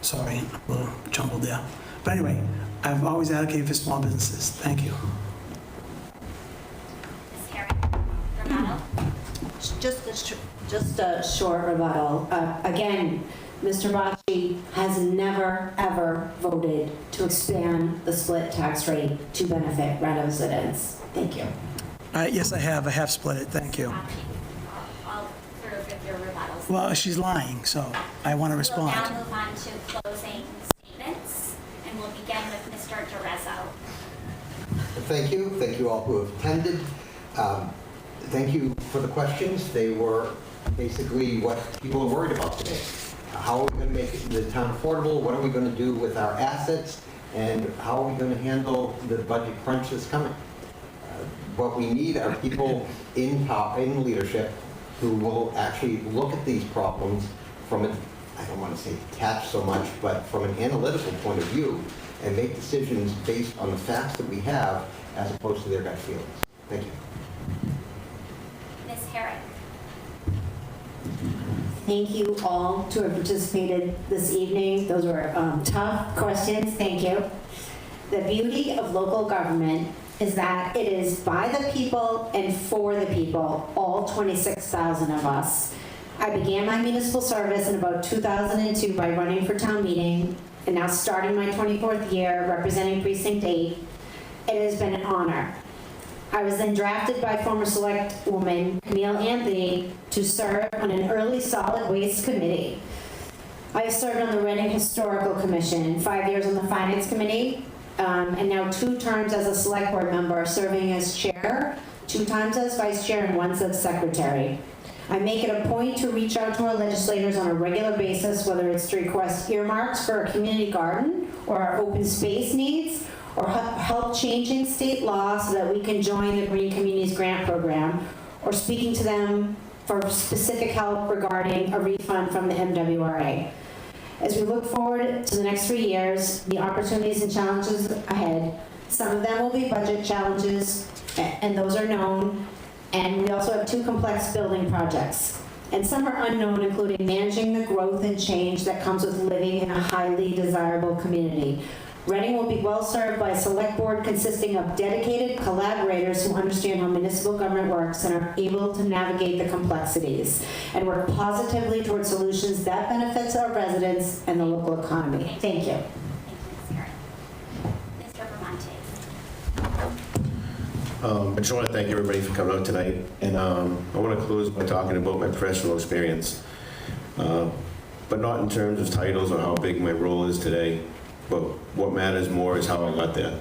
Sorry, a little jumbled there. But anyway, I've always advocated for small businesses. Thank you. Ms. Herrick, Romano? Just a short rebuttal. Again, Mr. Bocci has never, ever voted to expand the split tax rate to benefit residents. Thank you. Yes, I have. I have split it. Thank you. I'll through with your rebuttals. Well, she's lying, so I want to We'll respond. now move on to closing statements, and we'll begin with Mr. Dorezzo. Thank you. Thank you all who have attended. Thank you for the questions. They were basically what people are worried about today. How are we going to make the town affordable? What are we going to do with our assets? And how are we going to handle the budget crunch that's coming? What we need are people in leadership who will actually look at these problems from an, I don't want to say detached so much, but from an analytical point of view and make decisions based on the facts that we have as opposed to their gut feelings. Thank you. Ms. Herrick? Thank you all to have participated this evening. Those were tough questions. Thank you. The beauty of local government is that it is by the people and for the people, all 26,000 of us. I began my municipal service in about 2002 by running for town meeting, and now starting my 24th year representing Precinct 8. It has been an honor. I was then drafted by former select woman Camille Anthony to serve on an early solid waste committee. I have served on the Reading Historical Commission, 5 years on the Finance Committee, and now 2 terms as a select board member, serving as chair, 2 times as vice chair, and once as secretary. I make it a point to reach out to our legislators on a regular basis, whether it's to request earmarks for a community garden or our open space needs, or help changing state law so that we can join the Green Communities Grant Program, or speaking to them for specific help regarding a refund from the MWRA. As we look forward to the next 3 years, the opportunities and challenges ahead, some of them will be budget challenges, and those are known, and we also have 2 complex building projects. And some are unknown, including managing the growth and change that comes with living in a highly desirable community. Reading will be well served by a select board consisting of dedicated collaborators who understand how municipal government works and are able to navigate the complexities and work positively towards solutions that benefits our residents and the local economy. Thank you. Thank you, Ms. Herrick. Mr. Bramante? I just want to thank everybody for coming out tonight, and I want to close by talking about my professional experience, but not in terms of titles or how big my role is today. But what matters more is how I got there.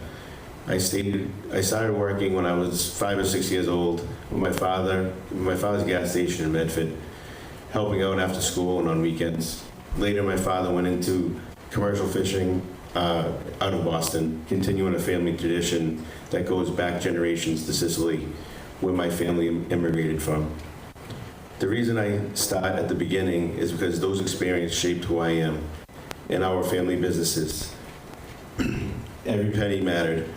I started working when I was 5 or 6 years old with my father's gas station in Medford, helping out after school and on weekends. Later, my father went into commercial fishing out of Boston, continuing a family tradition that goes back generations to Sicily, where my family immigrated from. The reason I start at the beginning is because those experiences shaped who I am and our family businesses. Every penny mattered.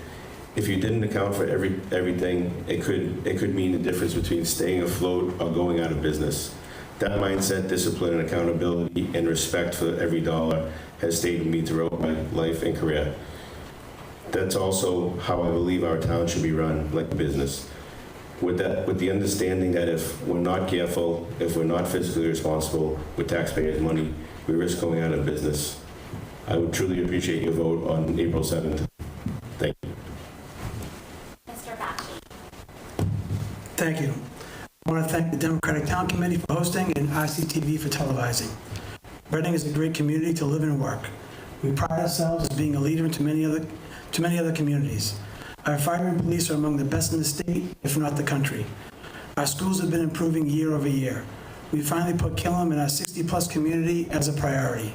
If you didn't account for everything, it could mean the difference between staying afloat or going out of business. That mindset, discipline, and accountability and respect for every dollar has stayed with me throughout my life and career. That's also how I believe our town should be run, like a business. With the understanding that if we're not careful, if we're not fiscally responsible with taxpayers' money, we risk going out of business. I would truly appreciate your vote on April 7th. Thank you. Mr. Bacci? Thank you. I want to thank the Democratic Town Committee for hosting and RCTV for televising. Reading is a great community to live and work. We pride ourselves as being a leader to many other communities. Our fire and police are among the best in the state, if not the country. Our schools have been improving year over year. We finally put Killam and our 60-plus community as a priority.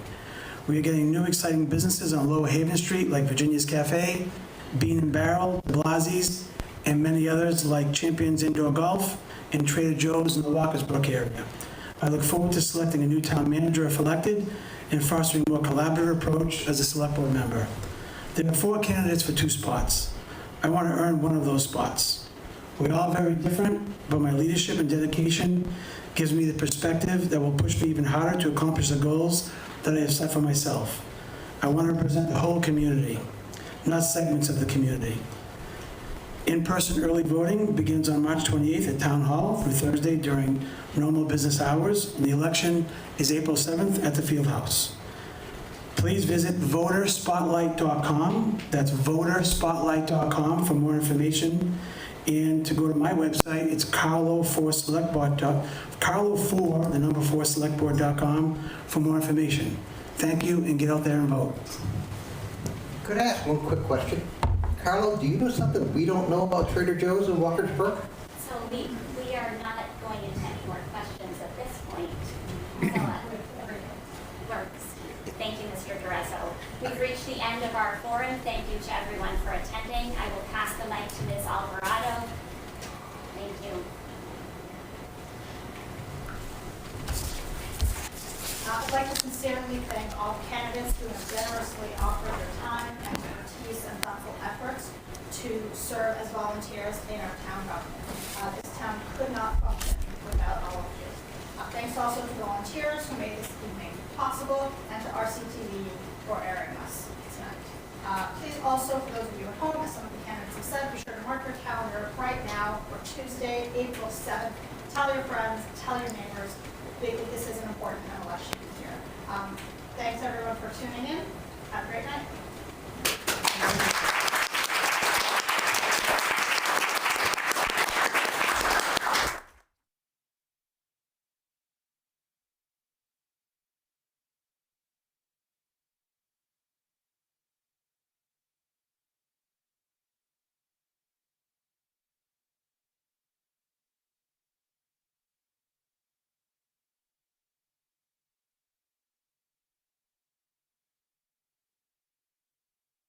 We are getting new exciting businesses on Lower Haven Street like Virginia's Cafe, Bean and Barrel, Blasie's, and many others like Champions Indoor Golf and Trader Joe's in the Walkersbrook area. I look forward to selecting a new town manager if elected and fostering a more collaborative approach as a select board member. There are 4 candidates for 2 spots. I want to earn one of those spots. We're all very different, but my leadership and dedication gives me the perspective that will push me even harder to accomplish the goals that I have set for myself. I want to represent the whole community, not segments of the community. In-person early voting begins on March 28th at Town Hall through Thursday during normal business hours. The election is April 7th at the Fieldhouse. Please visit voterspotlight.com. That's voterspotlight.com for more information. And to go to my website, it's Carlo4selectboard.com for more information. Thank you, and get out there and vote. Could I ask one quick question? Carlo, do you know something we don't know about Trader Joe's in Walkersbrook? So we are not going into any more questions at this point. So, works. Thank you, Mr. Durezzo. We've reached the end of our forum. Thank you to everyone for attending. I will pass the mic to Ms. Alvarado. Thank you. I'd like to sincerely thank all candidates who have generously offered their time, expertise, and thoughtful efforts to serve as volunteers in our town government. This town could not function without all of you. Thanks also to volunteers who made this evening possible, and to RCTV for airing us tonight. Please also, for those of you at home, as some of the candidates have said, be sure to mark your calendar right now for Tuesday, April 7th. Tell your friends, tell your neighbors. This is an important election year. Thanks everyone for tuning in. Have a great night.